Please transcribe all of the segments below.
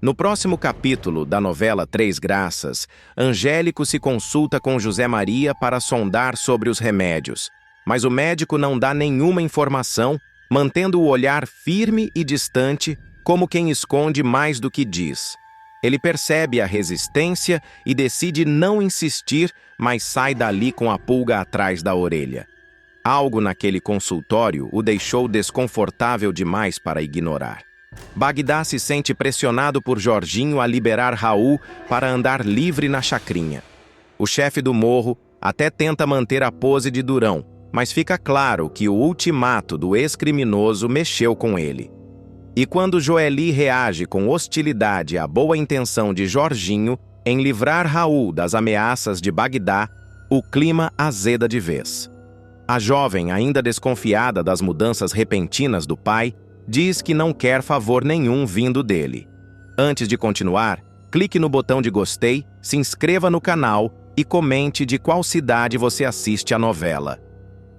No próximo capítulo da novela Três Graças, Angélico se consulta com José Maria para sondar sobre os remédios, mas o médico não dá nenhuma informação, mantendo o olhar firme e distante, como quem esconde mais do que diz. Ele percebe a resistência e decide não insistir, mas sai dali com a pulga atrás da orelha. Algo naquele consultório o deixou desconfortável demais para ignorar. Bagdá se sente pressionado por Jorginho a liberar Raul para andar livre na chacrinha. O chefe do morro até tenta manter a pose de durão, mas fica claro que o ultimato do ex-criminoso mexeu com ele. E quando Joely reage com hostilidade à boa intenção de Jorginho em livrar Raul das ameaças de Bagdá, o clima azeda de vez. A jovem, ainda desconfiada das mudanças repentinas do pai, diz que não quer favor nenhum vindo dele. Antes de continuar, clique no botão de gostei, se inscreva no canal e comente de qual cidade você assiste a novela.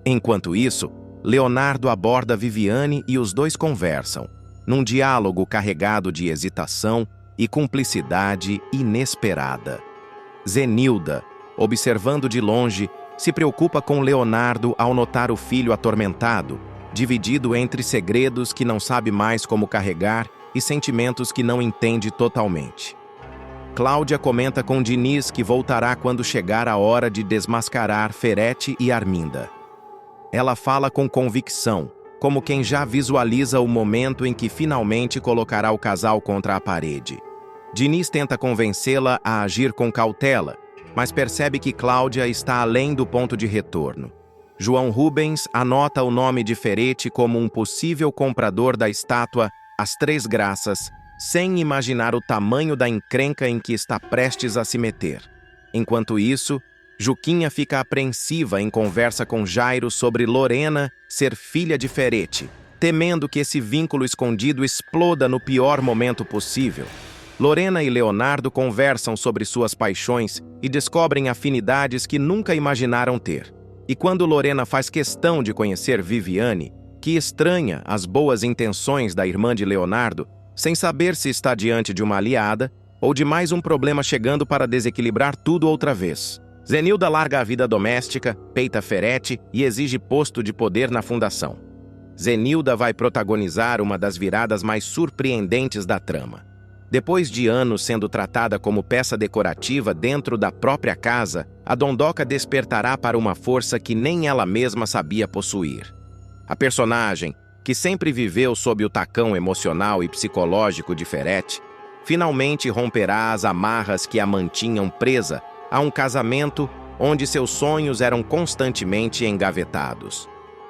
Enquanto isso, Leonardo aborda Viviane e os dois conversam, num diálogo carregado de hesitação e cumplicidade inesperada. Zenilda, observando de longe, se preocupa com Leonardo ao notar o filho atormentado, dividido entre segredos que não sabe mais como carregar e sentimentos que não entende totalmente. Cláudia comenta com Diniz que voltará quando chegar a hora de desmascarar Ferete e Arminda. Ela fala com convicção, como quem já visualiza o momento em que finalmente colocará o casal contra a parede. Diniz tenta convencê-la a agir com cautela, mas percebe que Cláudia está além do ponto de retorno. João Rubens anota o nome de Ferete como um possível comprador da estátua As Três Graças, sem imaginar o tamanho da encrenca em que está prestes a se meter. Enquanto isso, Juquinha fica apreensiva em conversa com Jairo sobre Lorena ser filha de Ferete, temendo que esse vínculo escondido exploda no pior momento possível. Lorena e Leonardo conversam sobre suas paixões e descobrem afinidades que nunca imaginaram ter. E quando Lorena faz questão de conhecer Viviane, que estranha as boas intenções da irmã de Leonardo, sem saber se está diante de uma aliada ou de mais um problema chegando para desequilibrar tudo outra vez. Zenilda larga a vida doméstica, peita Ferete e exige posto de poder na fundação. Zenilda vai protagonizar uma das viradas mais surpreendentes da trama. Depois de anos sendo tratada como peça decorativa dentro da própria casa, a Dondoca despertará para uma força que nem ela mesma sabia possuir. A personagem, que sempre viveu sob o tacão emocional e psicológico de Ferete, finalmente romperá as amarras que a mantinham presa a um casamento onde seus sonhos eram constantemente engavetados.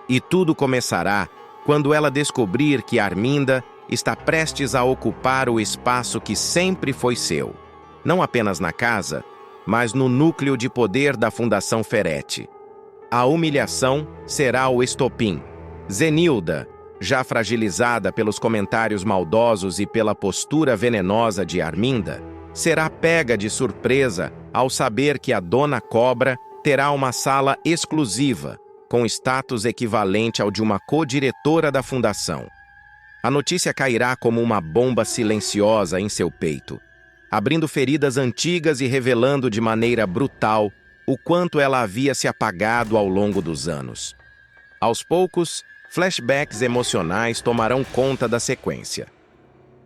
E tudo começará quando ela descobrir que Arminda está prestes a ocupar o espaço que sempre foi seu, não apenas na casa, mas no núcleo de poder da Fundação Ferete. A humilhação será o estopim. Zenilda, já fragilizada pelos comentários maldosos e pela postura venenosa de Arminda, será pega de surpresa ao saber que a Dona Cobra terá uma sala exclusiva, com status equivalente ao de uma co-diretora da Fundação. A notícia cairá como uma bomba silenciosa em seu peito, abrindo feridas antigas e revelando de maneira brutal o quanto ela havia se apagado ao longo dos anos. Aos poucos, flashbacks emocionais tomarão conta da sequência.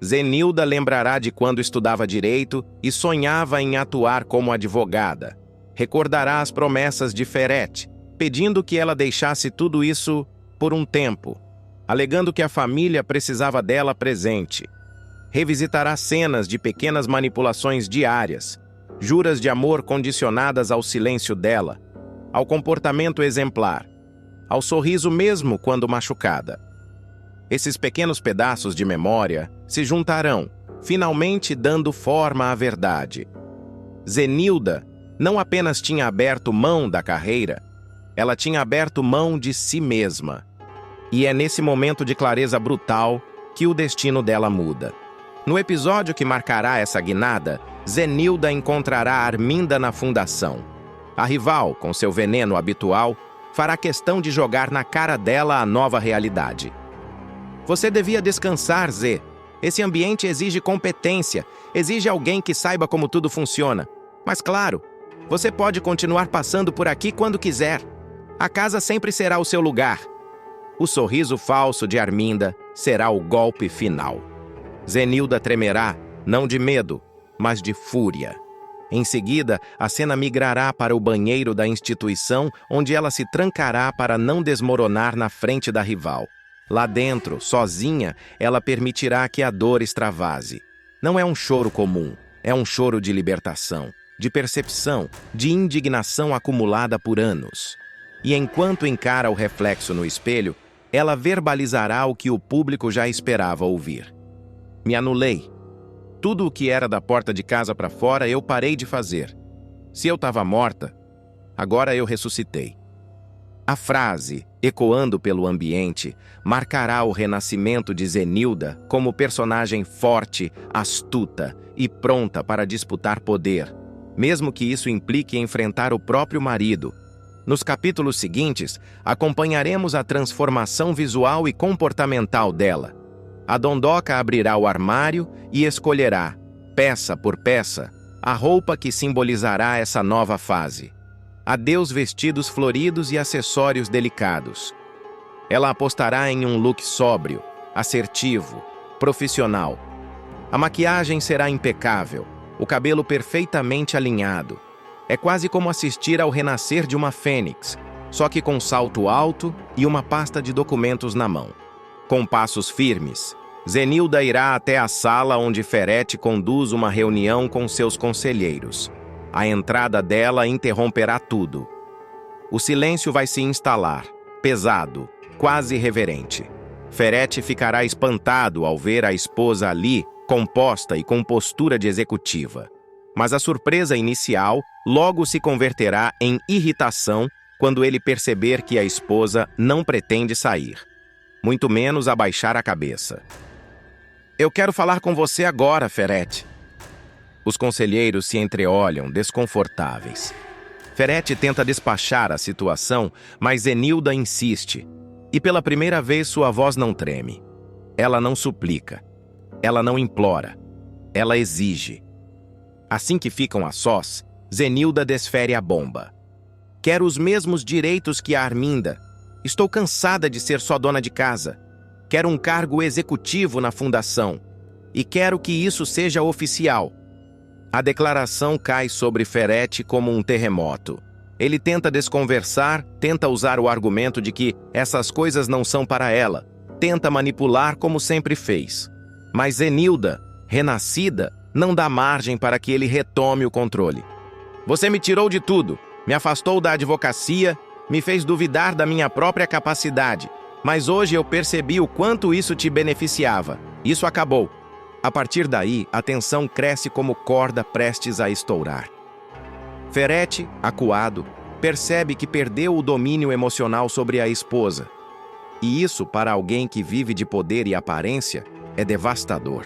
Zenilda lembrará de quando estudava direito e sonhava em atuar como advogada. Recordará as promessas de Ferete, pedindo que ela deixasse tudo isso por um tempo, alegando que a família precisava dela presente. Revisitará cenas de pequenas manipulações diárias, juras de amor condicionadas ao silêncio dela, ao comportamento exemplar, ao sorriso mesmo quando machucada. Esses pequenos pedaços de memória se juntarão, finalmente dando forma à verdade. Zenilda não apenas tinha aberto mão da carreira, ela tinha aberto mão de si mesma. E é nesse momento de clareza brutal que o destino dela muda. No episódio que marcará essa guinada, Zenilda encontrará Arminda na fundação. A rival, com seu veneno habitual, fará questão de jogar na cara dela a nova realidade. Você devia descansar, Zê. Esse ambiente exige competência, exige alguém que saiba como tudo funciona. Mas claro, você pode continuar passando por aqui quando quiser. A casa sempre será o seu lugar. O sorriso falso de Arminda será o golpe final. Zenilda tremerá, não de medo, mas de fúria. Em seguida, a cena migrará para o banheiro da instituição, onde ela se trancará para não desmoronar na frente da rival. Lá dentro, sozinha, ela permitirá que a dor extravase. Não é um choro comum, é um choro de libertação, de percepção, de indignação acumulada por anos. E enquanto encara o reflexo no espelho, ela verbalizará o que o público já esperava ouvir. Me anulei. Tudo o que era da porta de casa para fora eu parei de fazer. Se eu estava morta, agora eu ressuscitei. A frase, ecoando pelo ambiente, marcará o renascimento de Zenilda como personagem forte, astuta e pronta para disputar poder, mesmo que isso implique enfrentar o próprio marido. Nos capítulos seguintes, acompanharemos a transformação visual e comportamental dela. A Dondoca abrirá o armário e escolherá, peça por peça, a roupa que simbolizará essa nova fase. Adeus vestidos floridos e acessórios delicados. Ela apostará em um look sóbrio, assertivo, profissional. A maquiagem será impecável, o cabelo perfeitamente alinhado. É quase como assistir ao renascer de uma fênix, só que com salto alto e uma pasta de documentos na mão. Com passos firmes, Zenilda irá até a sala onde Ferete conduz uma reunião com seus conselheiros. A entrada dela interromperá tudo. O silêncio vai se instalar, pesado, quase reverente. Ferete ficará espantado ao ver a esposa ali, composta e com postura de executiva. Mas a surpresa inicial logo se converterá em irritação quando ele perceber que a esposa não pretende sair, muito menos abaixar a cabeça. Eu quero falar com você agora, Ferete. Os conselheiros se entreolham, desconfortáveis. Ferete tenta despachar a situação, mas Zenilda insiste. E pela primeira vez sua voz não treme. Ela não suplica. Ela não implora. Ela exige. Assim que ficam a sós, Zenilda desfere a bomba. Quero os mesmos direitos que a Arminda. Estou cansada de ser só dona de casa. Quero um cargo executivo na fundação. E quero que isso seja oficial. A declaração cai sobre Ferete como um terremoto. Ele tenta desconversar, tenta usar o argumento de que essas coisas não são para ela. Tenta manipular como sempre fez. Mas Zenilda, renascida, não dá margem para que ele retome o controle. Você me tirou de tudo, me afastou da advocacia, me fez duvidar da minha própria capacidade. Mas hoje eu percebi o quanto isso te beneficiava. Isso acabou. A partir daí, a tensão cresce como corda prestes a estourar. Ferete, acuado, percebe que perdeu o domínio emocional sobre a esposa. E isso, para alguém que vive de poder e aparência, é devastador.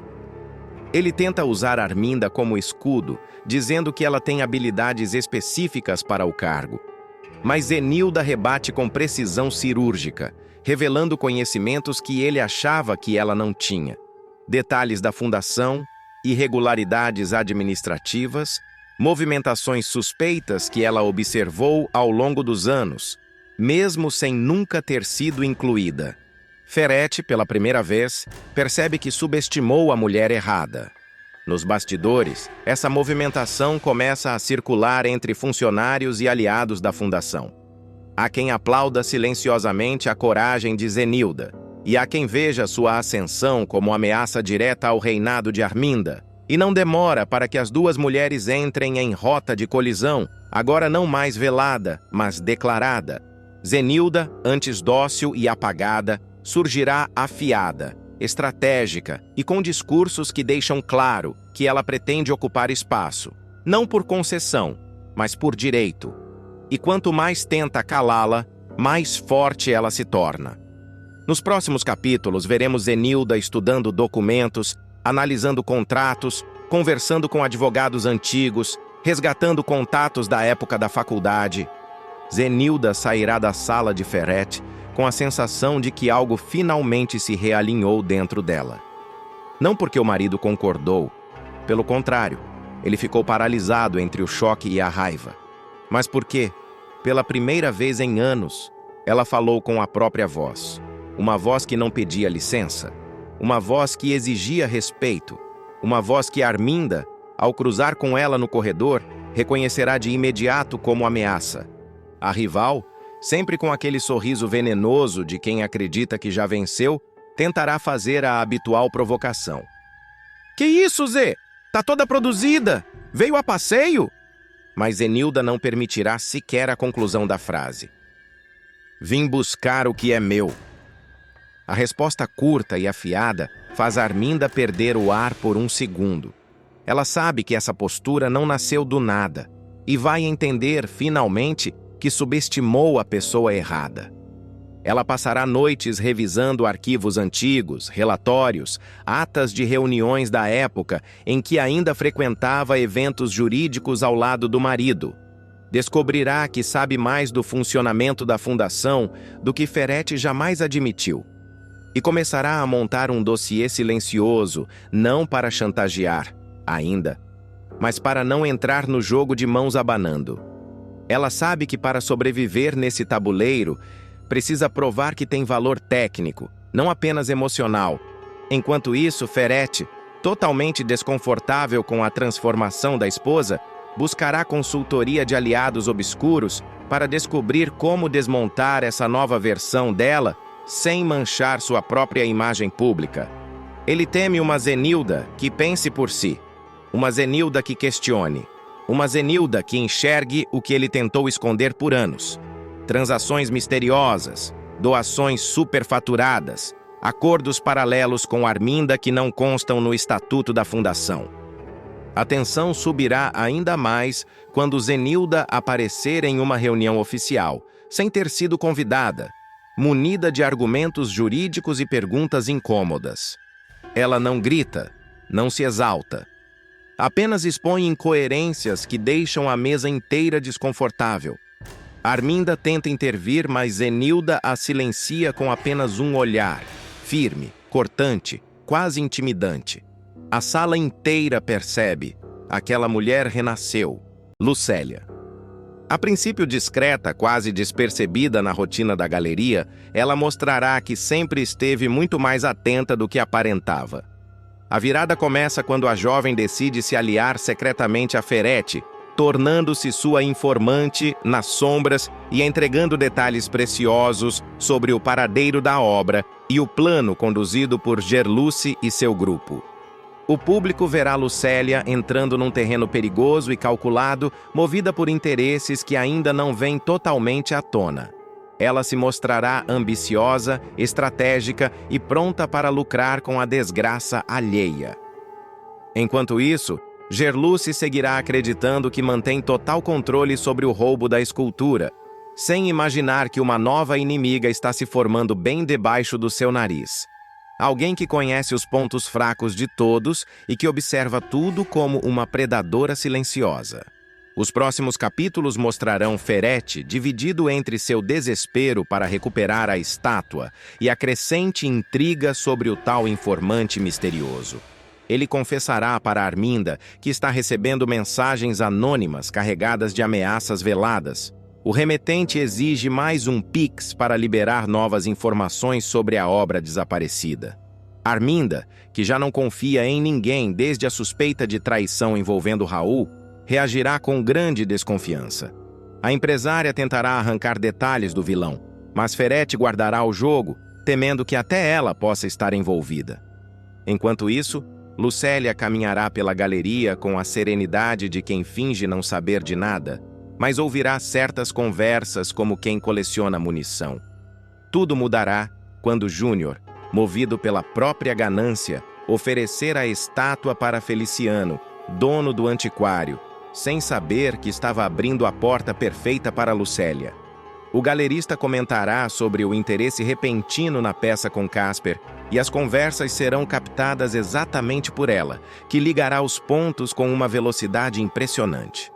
Ele tenta usar Arminda como escudo, dizendo que ela tem habilidades específicas para o cargo. Mas Zenilda rebate com precisão cirúrgica, revelando conhecimentos que ele achava que ela não tinha. Detalhes da fundação, irregularidades administrativas, movimentações suspeitas que ela observou ao longo dos anos, mesmo sem nunca ter sido incluída. Ferete, pela primeira vez, percebe que subestimou a mulher errada. Nos bastidores, essa movimentação começa a circular entre funcionários e aliados da fundação. Há quem aplauda silenciosamente a coragem de Zenilda, e há quem veja sua ascensão como ameaça direta ao reinado de Arminda. E não demora para que as duas mulheres entrem em rota de colisão, agora não mais velada, mas declarada. Zenilda, antes dócil e apagada, surgirá afiada, estratégica e com discursos que deixam claro que ela pretende ocupar espaço, não por concessão, mas por direito. E quanto mais tenta calá-la, mais forte ela se torna. Nos próximos capítulos, veremos Zenilda estudando documentos, analisando contratos, conversando com advogados antigos, resgatando contatos da época da faculdade. Zenilda sairá da sala de Ferete com a sensação de que algo finalmente se realinhou dentro dela. Não porque o marido concordou, pelo contrário, ele ficou paralisado entre o choque e a raiva, mas porque, pela primeira vez em anos, ela falou com a própria voz, uma voz que não pedia licença, uma voz que exigia respeito, uma voz que Arminda, ao cruzar com ela no corredor, reconhecerá de imediato como ameaça. A rival, sempre com aquele sorriso venenoso de quem acredita que já venceu, tentará fazer a habitual provocação. Que isso, Zê? Tá toda produzida! Veio a passeio? Mas Zenilda não permitirá sequer a conclusão da frase. Vim buscar o que é meu. A resposta curta e afiada faz Arminda perder o ar por um segundo. Ela sabe que essa postura não nasceu do nada e vai entender, finalmente, que subestimou a pessoa errada. Ela passará noites revisando arquivos antigos, relatórios, atas de reuniões da época em que ainda frequentava eventos jurídicos ao lado do marido. Descobrirá que sabe mais do funcionamento da fundação do que Ferretti jamais admitiu. E começará a montar um dossiê silencioso, não para chantagear, ainda, mas para não entrar no jogo de mãos abanando. Ela sabe que para sobreviver nesse tabuleiro, precisa provar que tem valor técnico, não apenas emocional. Enquanto isso, Ferretti, totalmente desconfortável com a transformação da esposa, buscará consultoria de aliados obscuros para descobrir como desmontar essa nova versão dela sem manchar sua própria imagem pública. Ele teme uma Zenilda que pense por si, uma Zenilda que questione, uma Zenilda que enxergue o que ele tentou esconder por anos. Transações misteriosas, doações superfaturadas, acordos paralelos com Arminda que não constam no estatuto da fundação. A tensão subirá ainda mais quando Zenilda aparecer em uma reunião oficial, sem ter sido convidada, munida de argumentos jurídicos e perguntas incômodas. Ela não grita, não se exalta. Apenas expõe incoerências que deixam a mesa inteira desconfortável. Arminda tenta intervir, mas Zenilda a silencia com apenas um olhar, firme, cortante, quase intimidante. A sala inteira percebe. Aquela mulher renasceu. Lucélia. A princípio discreta, quase despercebida na rotina da galeria, ela mostrará que sempre esteve muito mais atenta do que aparentava. A virada começa quando a jovem decide se aliar secretamente a Ferretti, tornando-se sua informante nas sombras e entregando detalhes preciosos sobre o paradeiro da obra e o plano conduzido por Gerluce e seu grupo. O público verá Lucélia entrando num terreno perigoso e calculado, movida por interesses que ainda não vêm totalmente à tona. Ela se mostrará ambiciosa, estratégica e pronta para lucrar com a desgraça alheia. Enquanto isso, Gerluce seguirá acreditando que mantém total controle sobre o roubo da escultura, sem imaginar que uma nova inimiga está se formando bem debaixo do seu nariz. Alguém que conhece os pontos fracos de todos e que observa tudo como uma predadora silenciosa. Os próximos capítulos mostrarão Ferretti dividido entre seu desespero para recuperar a estátua e a crescente intriga sobre o tal informante misterioso. Ele confessará para Arminda que está recebendo mensagens anônimas carregadas de ameaças veladas. O remetente exige mais um Pix para liberar novas informações sobre a obra desaparecida. Arminda, que já não confia em ninguém desde a suspeita de traição envolvendo Raul, reagirá com grande desconfiança. A empresária tentará arrancar detalhes do vilão, mas Ferretti guardará o jogo, temendo que até ela possa estar envolvida. Enquanto isso, Lucélia caminhará pela galeria com a serenidade de quem finge não saber de nada, mas ouvirá certas conversas como quem coleciona munição. Tudo mudará quando Júnior, movido pela própria ganância, oferecer a estátua para Feliciano, dono do antiquário, sem saber que estava abrindo a porta perfeita para Lucélia. O galerista comentará sobre o interesse repentino na peça com Casper, e as conversas serão captadas exatamente por ela, que ligará os pontos com uma velocidade impressionante.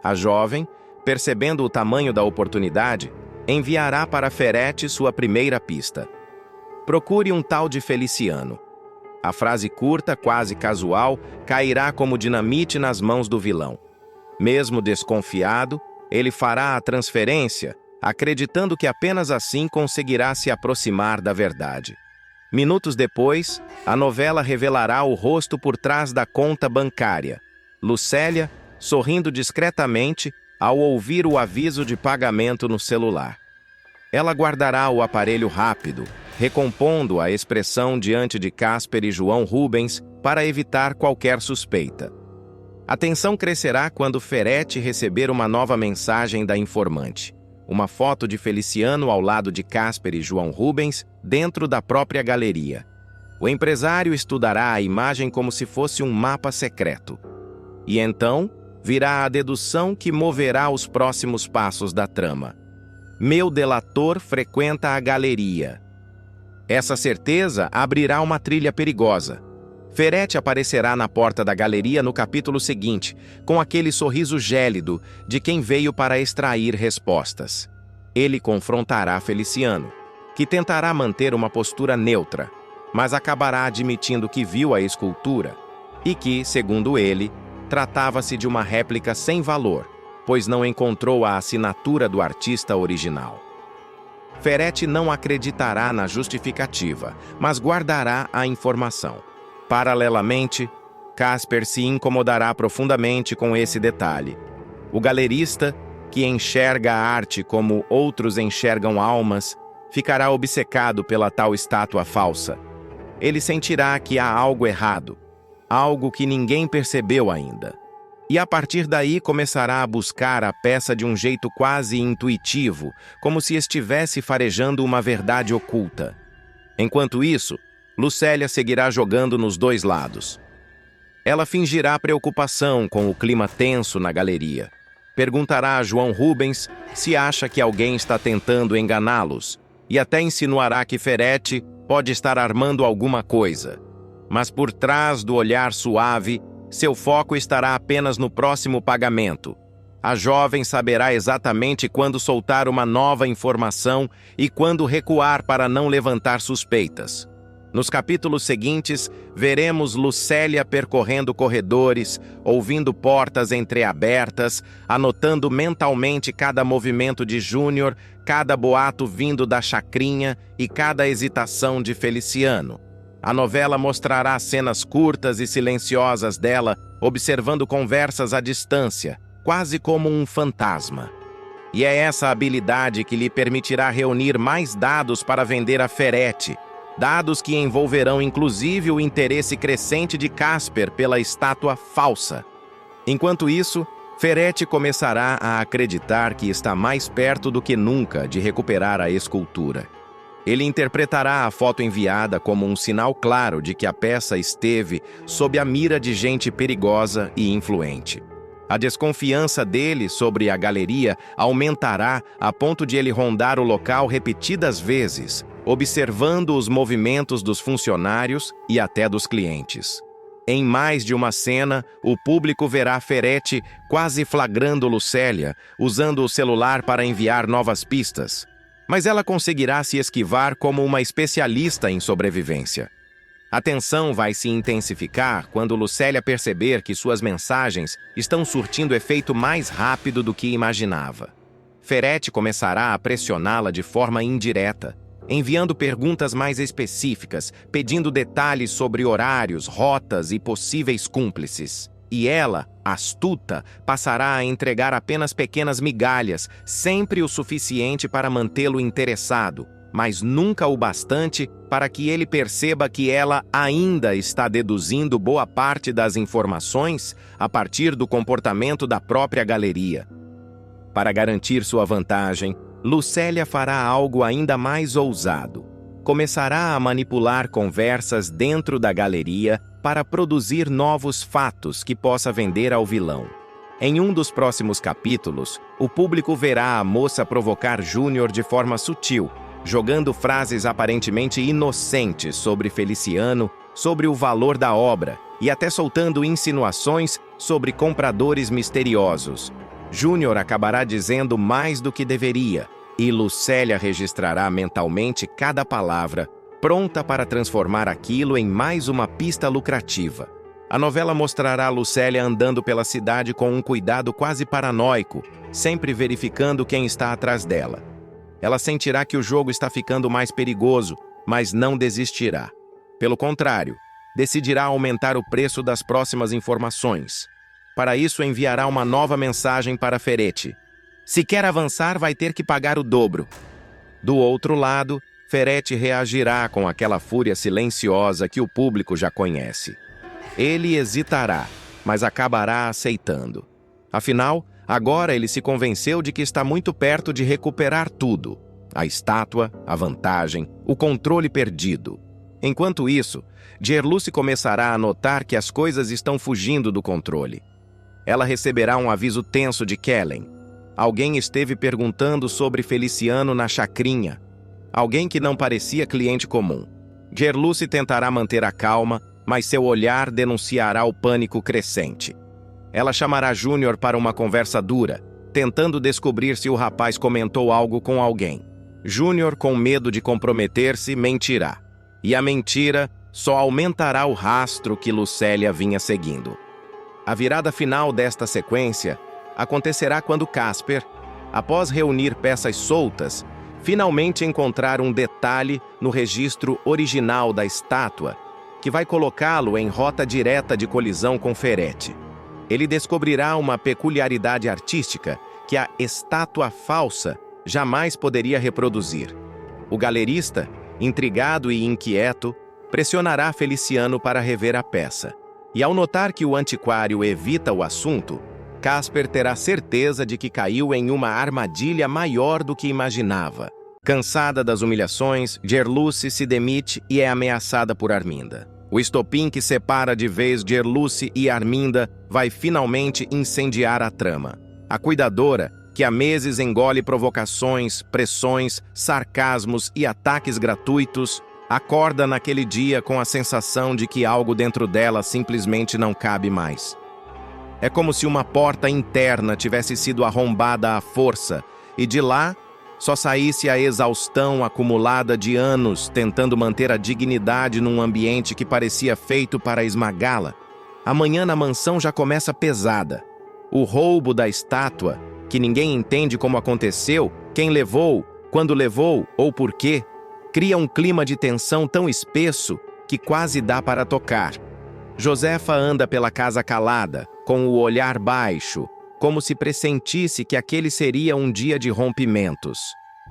A jovem, percebendo o tamanho da oportunidade, enviará para Ferretti sua primeira pista. Procure um tal de Feliciano. A frase curta, quase casual, cairá como dinamite nas mãos do vilão. Mesmo desconfiado, ele fará a transferência, acreditando que apenas assim conseguirá se aproximar da verdade. Minutos depois, a novela revelará o rosto por trás da conta bancária. Lucélia, sorrindo discretamente ao ouvir o aviso de pagamento no celular. Ela guardará o aparelho rápido, recompondo a expressão diante de Casper e João Rubens para evitar qualquer suspeita. A tensão crescerá quando Ferretti receber uma nova mensagem da informante. Uma foto de Feliciano ao lado de Casper e João Rubens dentro da própria galeria. O empresário estudará a imagem como se fosse um mapa secreto. E então virá a dedução que moverá os próximos passos da trama. Meu delator frequenta a galeria. Essa certeza abrirá uma trilha perigosa. Ferretti aparecerá na porta da galeria no capítulo seguinte, com aquele sorriso gélido de quem veio para extrair respostas. Ele confrontará Feliciano, que tentará manter uma postura neutra, mas acabará admitindo que viu a escultura e que, segundo ele, tratava-se de uma réplica sem valor, pois não encontrou a assinatura do artista original. Ferretti não acreditará na justificativa, mas guardará a informação. Paralelamente, Casper se incomodará profundamente com esse detalhe. O galerista, que enxerga a arte como outros enxergam almas, ficará obcecado pela tal estátua falsa. Ele sentirá que há algo errado, algo que ninguém percebeu ainda. E a partir daí começará a buscar a peça de um jeito quase intuitivo, como se estivesse farejando uma verdade oculta. Enquanto isso, Lucélia seguirá jogando nos dois lados. Ela fingirá preocupação com o clima tenso na galeria. Perguntará a João Rubens se acha que alguém está tentando enganá-los e até insinuará que Ferretti pode estar armando alguma coisa. Mas por trás do olhar suave, seu foco estará apenas no próximo pagamento. A jovem saberá exatamente quando soltar uma nova informação e quando recuar para não levantar suspeitas. Nos capítulos seguintes, veremos Lucélia percorrendo corredores, ouvindo portas entreabertas, anotando mentalmente cada movimento de Júnior, cada boato vindo da chacrinha e cada hesitação de Feliciano. A novela mostrará cenas curtas e silenciosas dela, observando conversas à distância, quase como um fantasma. E é essa habilidade que lhe permitirá reunir mais dados para vender a Ferretti, dados que envolverão inclusive o interesse crescente de Casper pela estátua falsa. Enquanto isso, Ferretti começará a acreditar que está mais perto do que nunca de recuperar a escultura. Ele interpretará a foto enviada como um sinal claro de que a peça esteve sob a mira de gente perigosa e influente. A desconfiança dele sobre a galeria aumentará a ponto de ele rondar o local repetidas vezes, observando os movimentos dos funcionários e até dos clientes. Em mais de uma cena, o público verá Ferretti quase flagrando Lucélia, usando o celular para enviar novas pistas. Mas ela conseguirá se esquivar como uma especialista em sobrevivência. A tensão vai se intensificar quando Lucélia perceber que suas mensagens estão surtindo efeito mais rápido do que imaginava. Ferretti começará a pressioná-la de forma indireta, enviando perguntas mais específicas, pedindo detalhes sobre horários, rotas e possíveis cúmplices. E ela, astuta, passará a entregar apenas pequenas migalhas, sempre o suficiente para mantê-lo interessado, mas nunca o bastante para que ele perceba que ela ainda está deduzindo boa parte das informações a partir do comportamento da própria galeria. Para garantir sua vantagem, Lucélia fará algo ainda mais ousado. Começará a manipular conversas dentro da galeria para produzir novos fatos que possa vender ao vilão. Em um dos próximos capítulos, o público verá a moça provocar Júnior de forma sutil, jogando frases aparentemente inocentes sobre Feliciano, sobre o valor da obra e até soltando insinuações sobre compradores misteriosos. Júnior acabará dizendo mais do que deveria, e Lucélia registrará mentalmente cada palavra, pronta para transformar aquilo em mais uma pista lucrativa. A novela mostrará Lucélia andando pela cidade com um cuidado quase paranoico, sempre verificando quem está atrás dela. Ela sentirá que o jogo está ficando mais perigoso, mas não desistirá. Pelo contrário, decidirá aumentar o preço das próximas informações. Para isso, enviará uma nova mensagem para Ferete. Se quer avançar, vai ter que pagar o dobro. Do outro lado, Ferete reagirá com aquela fúria silenciosa que o público já conhece. Ele hesitará, mas acabará aceitando. Afinal, agora ele se convenceu de que está muito perto de recuperar tudo. A estátua, a vantagem, o controle perdido. Enquanto isso, Gerluce começará a notar que as coisas estão fugindo do controle. Ela receberá um aviso tenso de Kellen. Alguém esteve perguntando sobre Feliciano na chacrinha. Alguém que não parecia cliente comum. Gerluce tentará manter a calma, mas seu olhar denunciará o pânico crescente. Ela chamará Júnior para uma conversa dura, tentando descobrir se o rapaz comentou algo com alguém. Júnior, com medo de comprometer-se, mentirá. E a mentira só aumentará o rastro que Lucélia vinha seguindo. A virada final desta sequência acontecerá quando Casper, após reunir peças soltas, finalmente encontrar um detalhe no registro original da estátua que vai colocá-lo em rota direta de colisão com Ferete. Ele descobrirá uma peculiaridade artística que a estátua falsa jamais poderia reproduzir. O galerista, intrigado e inquieto, pressionará Feliciano para rever a peça. E ao notar que o antiquário evita o assunto, Casper terá certeza de que caiu em uma armadilha maior do que imaginava. Cansada das humilhações, Gerluce se demite e é ameaçada por Arminda. O estopim que separa de vez Gerluce e Arminda vai finalmente incendiar a trama. A cuidadora, que há meses engole provocações, pressões, sarcasmos e ataques gratuitos, acorda naquele dia com a sensação de que algo dentro dela simplesmente não cabe mais. É como se uma porta interna tivesse sido arrombada à força e de lá só saísse a exaustão acumulada de anos tentando manter a dignidade num ambiente que parecia feito para esmagá-la. Amanhã na mansão já começa pesada. O roubo da estátua, que ninguém entende como aconteceu, quem levou, quando levou ou por quê, cria um clima de tensão tão espesso que quase dá para tocar. Josefa anda pela casa calada, com o olhar baixo, como se pressentisse que aquele seria um dia de rompimentos.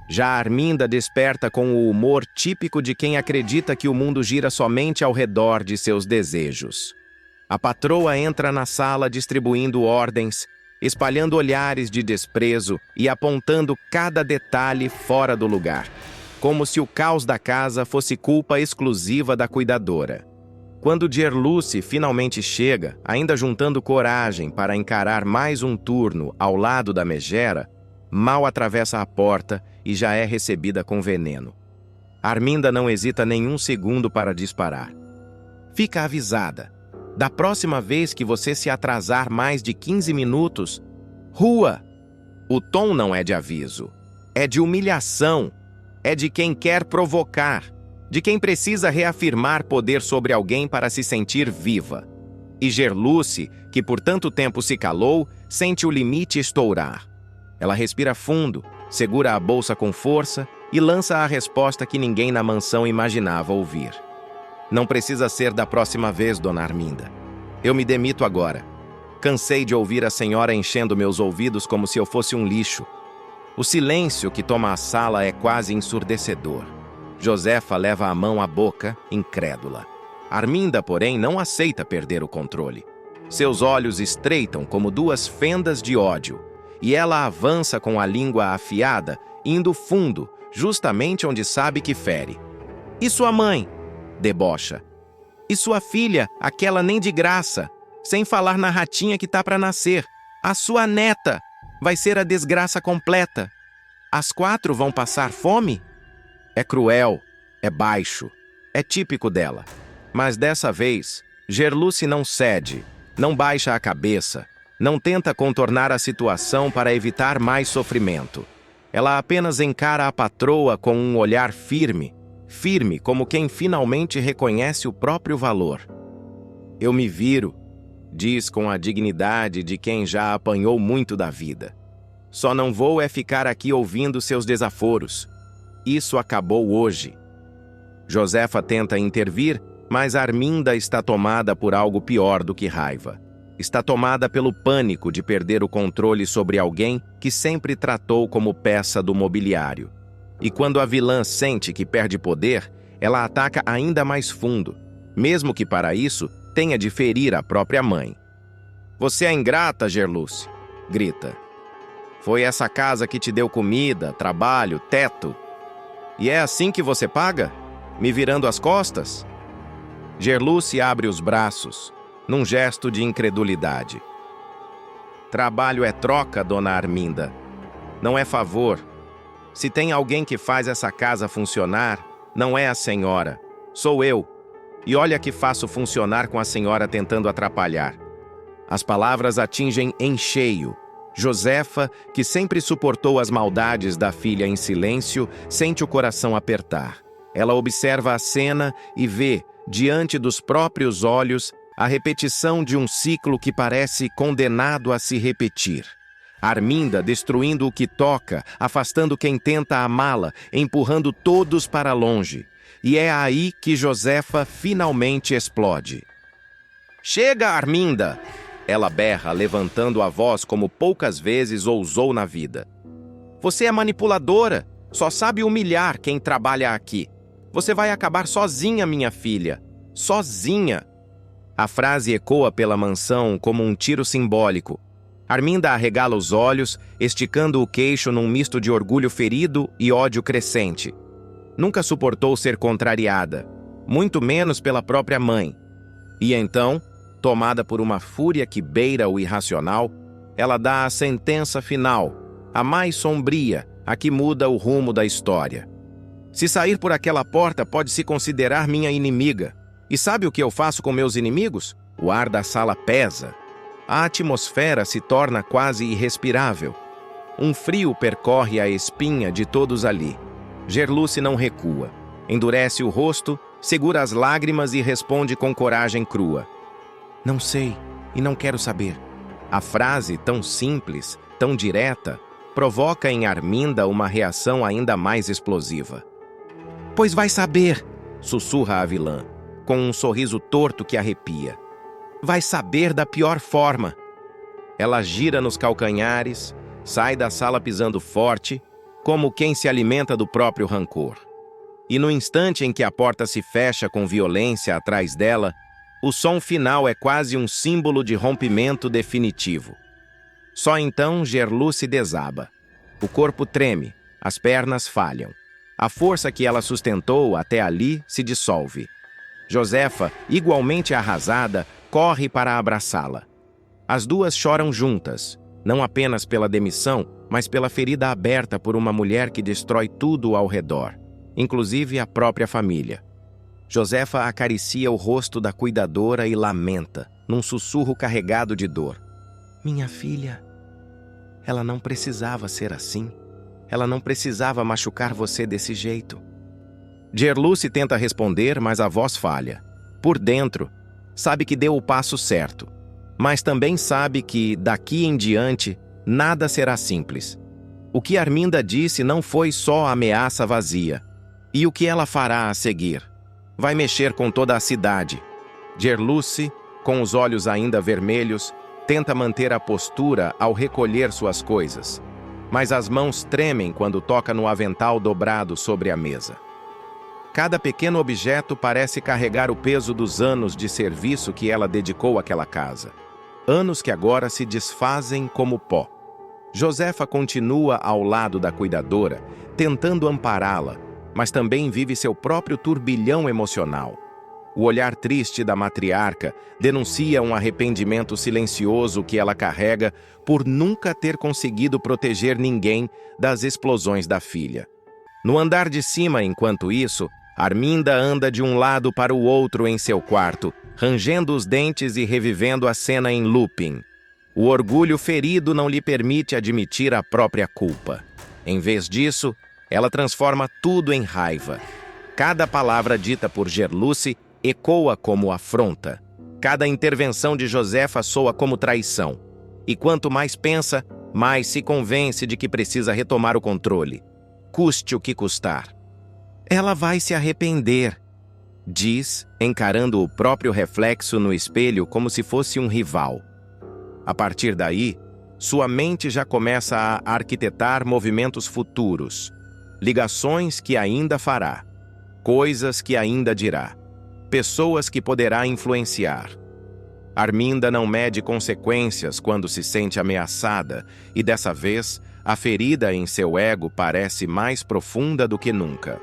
Já Arminda desperta com o humor típico de quem acredita que o mundo gira somente ao redor de seus desejos. A patroa entra na sala distribuindo ordens, espalhando olhares de desprezo e apontando cada detalhe fora do lugar, como se o caos da casa fosse culpa exclusiva da cuidadora. Quando Gerluce finalmente chega, ainda juntando coragem para encarar mais um turno ao lado da megera, mal atravessa a porta e já é recebida com veneno. Arminda não hesita nenhum segundo para disparar. Fica avisada. Da próxima vez que você se atrasar mais de 15 minutos, rua! O tom não é de aviso, é de humilhação, é de quem quer provocar, de quem precisa reafirmar poder sobre alguém para se sentir viva. E Gerluce, que por tanto tempo se calou, sente o limite estourar. Ela respira fundo, segura a bolsa com força e lança a resposta que ninguém na mansão imaginava ouvir. Não precisa ser da próxima vez, dona Arminda. Eu me demito agora. Cansei de ouvir a senhora enchendo meus ouvidos como se eu fosse um lixo. O silêncio que toma a sala é quase ensurdecedor. Josefa leva a mão à boca, incrédula. Arminda, porém, não aceita perder o controle. Seus olhos estreitam como duas fendas de ódio, e ela avança com a língua afiada, indo fundo, justamente onde sabe que fere. E sua mãe? Debocha. E sua filha, aquela nem de graça, sem falar na ratinha que tá para nascer. A sua neta vai ser a desgraça completa. As 4 vão passar fome? É cruel, é baixo, é típico dela. Mas dessa vez, Gerluce não cede, não baixa a cabeça, não tenta contornar a situação para evitar mais sofrimento. Ela apenas encara a patroa com um olhar firme, firme como quem finalmente reconhece o próprio valor. Eu me viro, diz com a dignidade de quem já apanhou muito da vida. Só não vou é ficar aqui ouvindo seus desaforos. Isso acabou hoje. Josefa tenta intervir, mas Arminda está tomada por algo pior do que raiva. Está tomada pelo pânico de perder o controle sobre alguém que sempre tratou como peça do mobiliário. E quando a vilã sente que perde poder, ela ataca ainda mais fundo, mesmo que para isso tenha de ferir a própria mãe. "Você é ingrata, Gerluce", grita. "Foi essa casa que te deu comida, trabalho, teto. E é assim que você paga? Me virando as costas?" Gerluce abre os braços, num gesto de incredulidade. "Trabalho é troca, dona Arminda. Não é favor. Se tem alguém que faz essa casa funcionar, não é a senhora. Sou eu. E olha que faço funcionar com a senhora tentando atrapalhar." As palavras atingem em cheio. Josefa, que sempre suportou as maldades da filha em silêncio, sente o coração apertar. Ela observa a cena e vê, diante dos próprios olhos, a repetição de um ciclo que parece condenado a se repetir. Arminda destruindo o que toca, afastando quem tenta amá-la, empurrando todos para longe. E é aí que Josefa finalmente explode. "Chega, Arminda!" ela berra, levantando a voz como poucas vezes ousou na vida. "Você é manipuladora, só sabe humilhar quem trabalha aqui. Você vai acabar sozinha, minha filha. Sozinha!" A frase ecoa pela mansão como um tiro simbólico. Arminda arregala os olhos, esticando o queixo num misto de orgulho ferido e ódio crescente. Nunca suportou ser contrariada, muito menos pela própria mãe. E então, tomada por uma fúria que beira o irracional, ela dá a sentença final, a mais sombria, a que muda o rumo da história. "Se sair por aquela porta, pode se considerar minha inimiga. E sabe o que eu faço com meus inimigos?" O ar da sala pesa. A atmosfera se torna quase irrespirável. Um frio percorre a espinha de todos ali. Gerluce não recua. Endurece o rosto, segura as lágrimas e responde com coragem crua. "Não sei e não quero saber." A frase, tão simples, tão direta, provoca em Arminda uma reação ainda mais explosiva. "Pois vai saber", sussurra a vilã, com um sorriso torto que arrepia. "Vai saber da pior forma." Ela gira nos calcanhares, sai da sala pisando forte, como quem se alimenta do próprio rancor. E no instante em que a porta se fecha com violência atrás dela, o som final é quase um símbolo de rompimento definitivo. Só então Gerluce desaba. O corpo treme, as pernas falham. A força que ela sustentou até ali se dissolve. Josefa, igualmente arrasada, corre para abraçá-la. As duas choram juntas, não apenas pela demissão, mas pela ferida aberta por uma mulher que destrói tudo ao redor, inclusive a própria família. Josefa acaricia o rosto da cuidadora e lamenta, num sussurro carregado de dor. "Minha filha, ela não precisava ser assim. Ela não precisava machucar você desse jeito." Gerluce tenta responder, mas a voz falha. Por dentro, sabe que deu o passo certo, mas também sabe que, daqui em diante, nada será simples. O que Arminda disse não foi só ameaça vazia. E o que ela fará a seguir? Vai mexer com toda a cidade. Gerluce, com os olhos ainda vermelhos, tenta manter a postura ao recolher suas coisas, mas as mãos tremem quando toca no avental dobrado sobre a mesa. Cada pequeno objeto parece carregar o peso dos anos de serviço que ela dedicou àquela casa. Anos que agora se desfazem como pó. Josefa continua ao lado da cuidadora, tentando ampará-la, mas também vive seu próprio turbilhão emocional. O olhar triste da matriarca denuncia um arrependimento silencioso que ela carrega por nunca ter conseguido proteger ninguém das explosões da filha. No andar de cima, enquanto isso, Arminda anda de um lado para o outro em seu quarto, rangendo os dentes e revivendo a cena em looping. O orgulho ferido não lhe permite admitir a própria culpa. Em vez disso, ela transforma tudo em raiva. Cada palavra dita por Gerluce ecoa como afronta. Cada intervenção de Josefa soa como traição. E quanto mais pensa, mais se convence de que precisa retomar o controle. Custe o que custar. Ela vai se arrepender, diz, encarando o próprio reflexo no espelho como se fosse um rival. A partir daí, sua mente já começa a arquitetar movimentos futuros, ligações que ainda fará, coisas que ainda dirá, pessoas que poderá influenciar. Arminda não mede consequências quando se sente ameaçada, e dessa vez, a ferida em seu ego parece mais profunda do que nunca.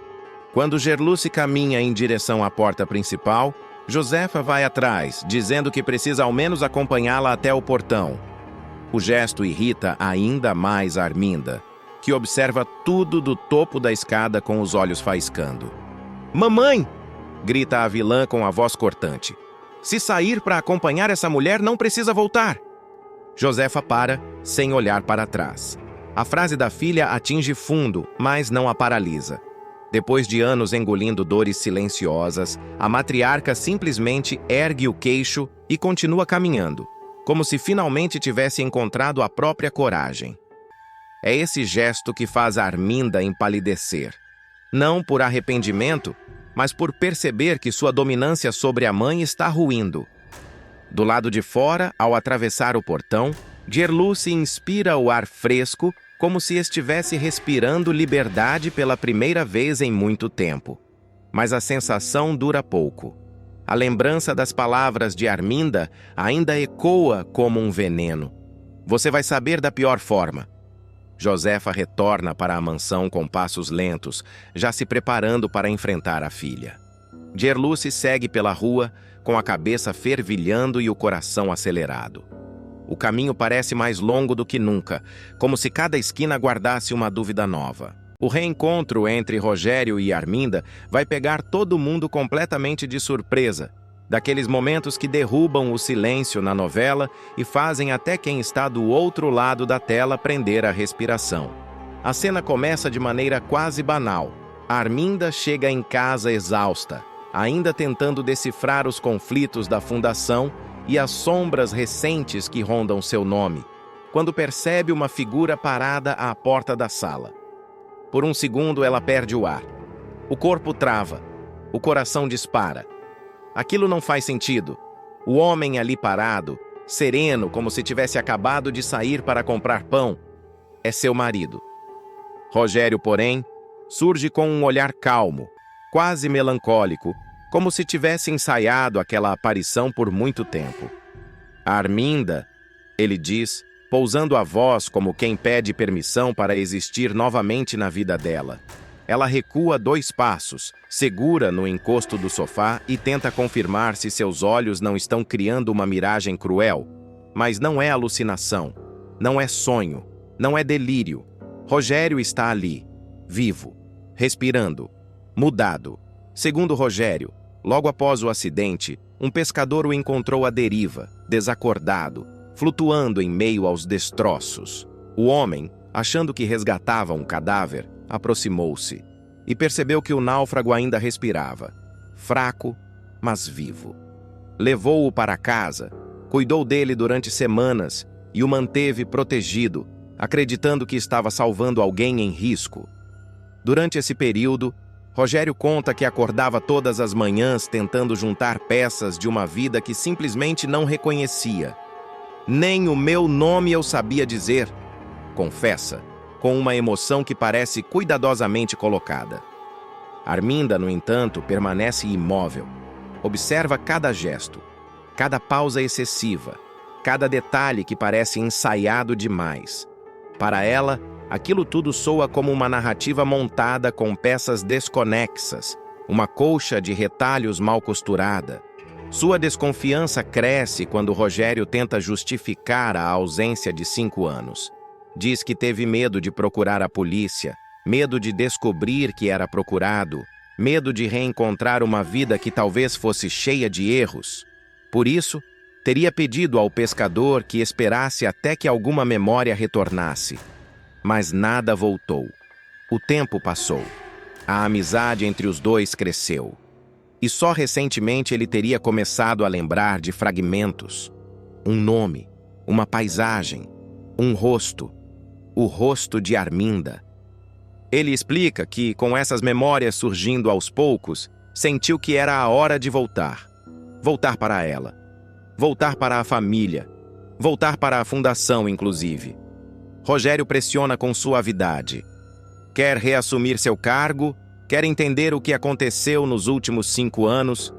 Quando Gerluce caminha em direção à porta principal, Josefa vai atrás, dizendo que precisa ao menos acompanhá-la até o portão. O gesto irrita ainda mais Arminda, que observa tudo do topo da escada com os olhos faiscando. "Mamãe!" grita a vilã com a voz cortante. "Se sair para acompanhar essa mulher, não precisa voltar." Josefa para, sem olhar para trás. A frase da filha atinge fundo, mas não a paralisa. Depois de anos engolindo dores silenciosas, a matriarca simplesmente ergue o queixo e continua caminhando, como se finalmente tivesse encontrado a própria coragem. É esse gesto que faz Arminda empalidecer. Não por arrependimento, mas por perceber que sua dominância sobre a mãe está ruindo. Do lado de fora, ao atravessar o portão, Gerluce inspira o ar fresco como se estivesse respirando liberdade pela primeira vez em muito tempo. Mas a sensação dura pouco. A lembrança das palavras de Arminda ainda ecoa como um veneno. "Você vai saber da pior forma." Josefa retorna para a mansão com passos lentos, já se preparando para enfrentar a filha. Gerluce segue pela rua, com a cabeça fervilhando e o coração acelerado. O caminho parece mais longo do que nunca, como se cada esquina guardasse uma dúvida nova. O reencontro entre Rogério e Arminda vai pegar todo mundo completamente de surpresa, daqueles momentos que derrubam o silêncio na novela e fazem até quem está do outro lado da tela prender a respiração. A cena começa de maneira quase banal. Arminda chega em casa exausta, ainda tentando decifrar os conflitos da fundação e as sombras recentes que rondam seu nome, quando percebe uma figura parada à porta da sala. Por um segundo ela perde o ar. O corpo trava. O coração dispara. Aquilo não faz sentido. O homem ali parado, sereno como se tivesse acabado de sair para comprar pão, é seu marido. Rogério, porém, surge com um olhar calmo, quase melancólico, como se tivesse ensaiado aquela aparição por muito tempo. "Arminda", ele diz, pousando a voz como quem pede permissão para existir novamente na vida dela. Ela recua 2 passos, segura no encosto do sofá e tenta confirmar se seus olhos não estão criando uma miragem cruel. Mas não é alucinação, não é sonho, não é delírio. Rogério está ali, vivo, respirando, mudado. Segundo Rogério, logo após o acidente, um pescador o encontrou à deriva, desacordado, flutuando em meio aos destroços. O homem, achando que resgatava um cadáver, aproximou-se e percebeu que o náufrago ainda respirava, fraco, mas vivo. Levou-o para casa, cuidou dele durante semanas e o manteve protegido, acreditando que estava salvando alguém em risco. Durante esse período, Rogério conta que acordava todas as manhãs tentando juntar peças de uma vida que simplesmente não reconhecia. "Nem o meu nome eu sabia dizer", confessa, com uma emoção que parece cuidadosamente colocada. Arminda, no entanto, permanece imóvel. Observa cada gesto, cada pausa excessiva, cada detalhe que parece ensaiado demais. Para ela, aquilo tudo soa como uma narrativa montada com peças desconexas, uma colcha de retalhos mal costurada. Sua desconfiança cresce quando Rogério tenta justificar a ausência de 5 anos. Diz que teve medo de procurar a polícia, medo de descobrir que era procurado, medo de reencontrar uma vida que talvez fosse cheia de erros. Por isso, teria pedido ao pescador que esperasse até que alguma memória retornasse. Mas nada voltou. O tempo passou. A amizade entre os dois cresceu. E só recentemente ele teria começado a lembrar de fragmentos. Um nome, uma paisagem, um rosto. O rosto de Arminda. Ele explica que, com essas memórias surgindo aos poucos, sentiu que era a hora de voltar. Voltar para ela. Voltar para a família. Voltar para a fundação, inclusive. Rogério pressiona com suavidade. Quer reassumir seu cargo, quer entender o que aconteceu nos últimos 5 anos,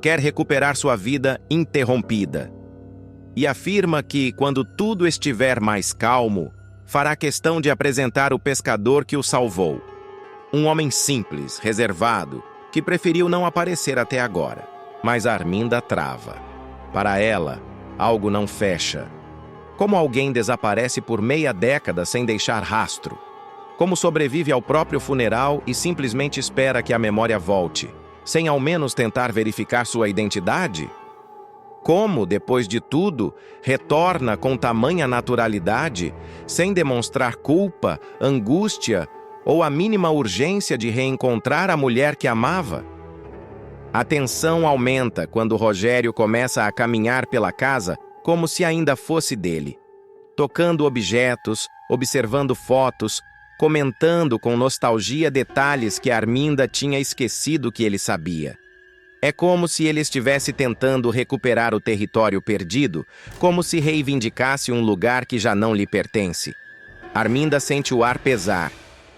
quer recuperar sua vida interrompida. E afirma que, quando tudo estiver mais calmo, fará questão de apresentar o pescador que o salvou. Um homem simples, reservado, que preferiu não aparecer até agora. Mas Arminda trava. Para ela, algo não fecha. Como alguém desaparece por meia década sem deixar rastro? Como sobrevive ao próprio funeral e simplesmente espera que a memória volte, sem ao menos tentar verificar sua identidade? Como, depois de tudo, retorna com tamanha naturalidade, sem demonstrar culpa, angústia ou a mínima urgência de reencontrar a mulher que amava? A tensão aumenta quando Rogério começa a caminhar pela casa como se ainda fosse dele, tocando objetos, observando fotos, comentando com nostalgia detalhes que Arminda tinha esquecido que ele sabia. É como se ele estivesse tentando recuperar o território perdido, como se reivindicasse um lugar que já não lhe pertence. Arminda sente o ar pesar.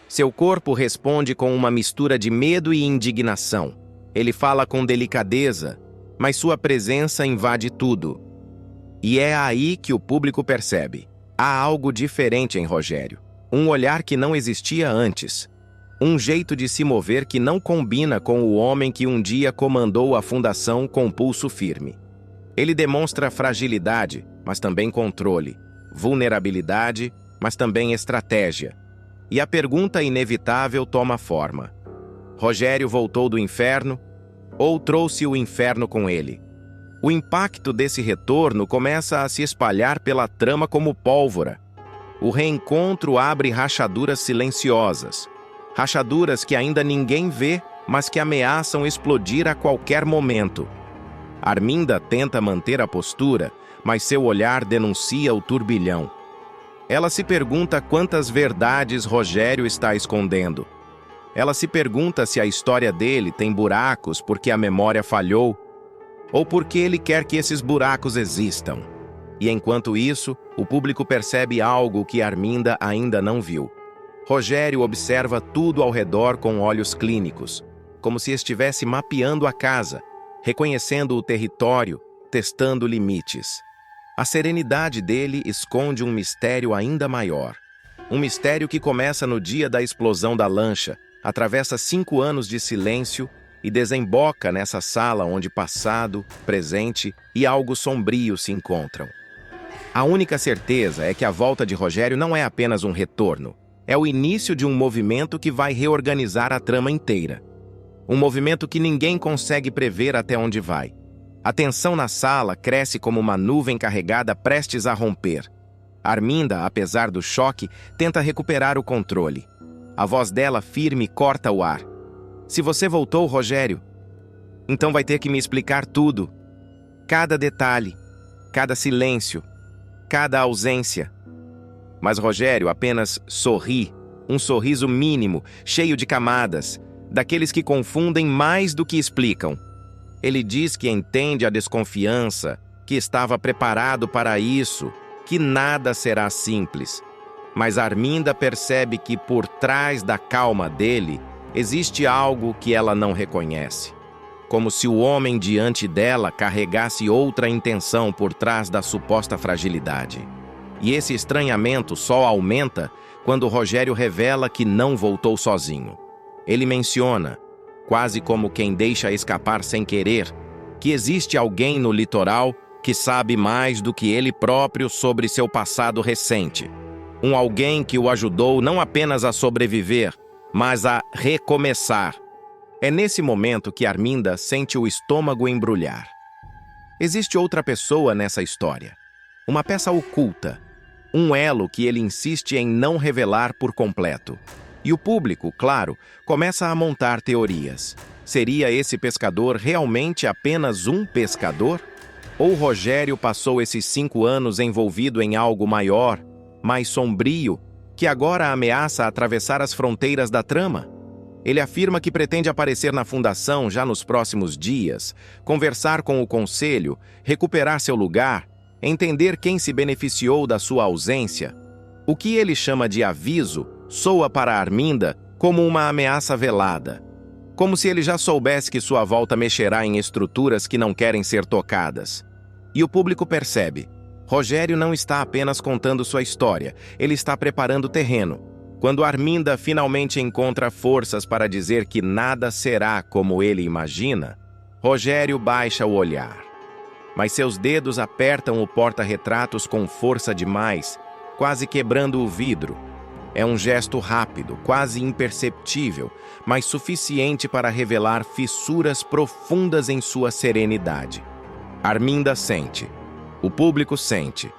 Seu corpo responde com uma mistura de medo e indignação. Ele fala com delicadeza, mas sua presença invade tudo. E é aí que o público percebe. Há algo diferente em Rogério. Um olhar que não existia antes. Um jeito de se mover que não combina com o homem que um dia comandou a fundação com pulso firme. Ele demonstra fragilidade, mas também controle. Vulnerabilidade, mas também estratégia. E a pergunta inevitável toma forma. Rogério voltou do inferno ou trouxe o inferno com ele? O impacto desse retorno começa a se espalhar pela trama como pólvora. O reencontro abre rachaduras silenciosas. Rachaduras que ainda ninguém vê, mas que ameaçam explodir a qualquer momento. Arminda tenta manter a postura, mas seu olhar denuncia o turbilhão. Ela se pergunta quantas verdades Rogério está escondendo. Ela se pergunta se a história dele tem buracos porque a memória falhou, ou porque ele quer que esses buracos existam. E enquanto isso, o público percebe algo que Arminda ainda não viu. Rogério observa tudo ao redor com olhos clínicos, como se estivesse mapeando a casa, reconhecendo o território, testando limites. A serenidade dele esconde um mistério ainda maior. Um mistério que começa no dia da explosão da lancha, atravessa 5 anos de silêncio e desemboca nessa sala onde passado, presente e algo sombrio se encontram. A única certeza é que a volta de Rogério não é apenas um retorno. É o início de um movimento que vai reorganizar a trama inteira. Um movimento que ninguém consegue prever até onde vai. A tensão na sala cresce como uma nuvem carregada prestes a romper. Arminda, apesar do choque, tenta recuperar o controle. A voz dela firme corta o ar. Se você voltou, Rogério, então vai ter que me explicar tudo. Cada detalhe, cada silêncio, cada ausência. Mas Rogério apenas sorri, um sorriso mínimo, cheio de camadas, daqueles que confundem mais do que explicam. Ele diz que entende a desconfiança, que estava preparado para isso, que nada será simples. Mas Arminda percebe que por trás da calma dele existe algo que ela não reconhece. Como se o homem diante dela carregasse outra intenção por trás da suposta fragilidade. E esse estranhamento só aumenta quando Rogério revela que não voltou sozinho. Ele menciona, quase como quem deixa escapar sem querer, que existe alguém no litoral que sabe mais do que ele próprio sobre seu passado recente. Um alguém que o ajudou não apenas a sobreviver, mas a recomeçar. É nesse momento que Arminda sente o estômago embrulhar. Existe outra pessoa nessa história. Uma peça oculta. Um elo que ele insiste em não revelar por completo. E o público, claro, começa a montar teorias. Seria esse pescador realmente apenas um pescador? Ou Rogério passou esses 5 anos envolvido em algo maior, mais sombrio, que agora ameaça atravessar as fronteiras da trama? Ele afirma que pretende aparecer na fundação já nos próximos dias, conversar com o conselho, recuperar seu lugar, entender quem se beneficiou da sua ausência. O que ele chama de aviso soa para Arminda como uma ameaça velada, como se ele já soubesse que sua volta mexerá em estruturas que não querem ser tocadas. E o público percebe. Rogério não está apenas contando sua história, ele está preparando o terreno. Quando Arminda finalmente encontra forças para dizer que nada será como ele imagina, Rogério baixa o olhar. Mas seus dedos apertam o porta-retratos com força demais, quase quebrando o vidro. É um gesto rápido, quase imperceptível, mas suficiente para revelar fissuras profundas em sua serenidade. Arminda sente. O público sente.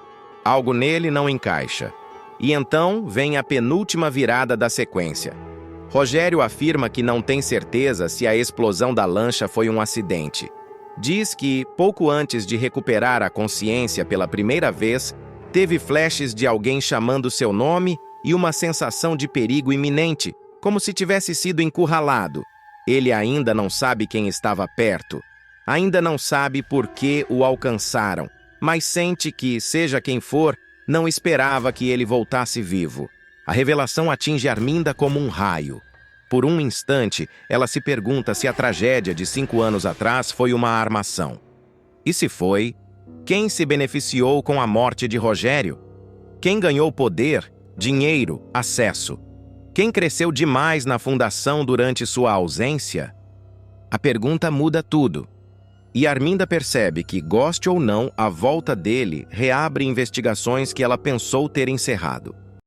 Algo nele não encaixa. E então vem a penúltima virada da sequência. Rogério afirma que não tem certeza se a explosão da lancha foi um acidente. Diz que, pouco antes de recuperar a consciência pela primeira vez, teve flashes de alguém chamando seu nome e uma sensação de perigo iminente, como se tivesse sido encurralado. Ele ainda não sabe quem estava perto. Ainda não sabe por que o alcançaram, mas sente que, seja quem for, não esperava que ele voltasse vivo. A revelação atinge Arminda como um raio. Por um instante, ela se pergunta se a tragédia de 5 anos atrás foi uma armação. E se foi, quem se beneficiou com a morte de Rogério? Quem ganhou poder, dinheiro, acesso? Quem cresceu demais na fundação durante sua ausência? A pergunta muda tudo. E Arminda percebe que, goste ou não, a volta dele reabre investigações que ela pensou ter encerrado.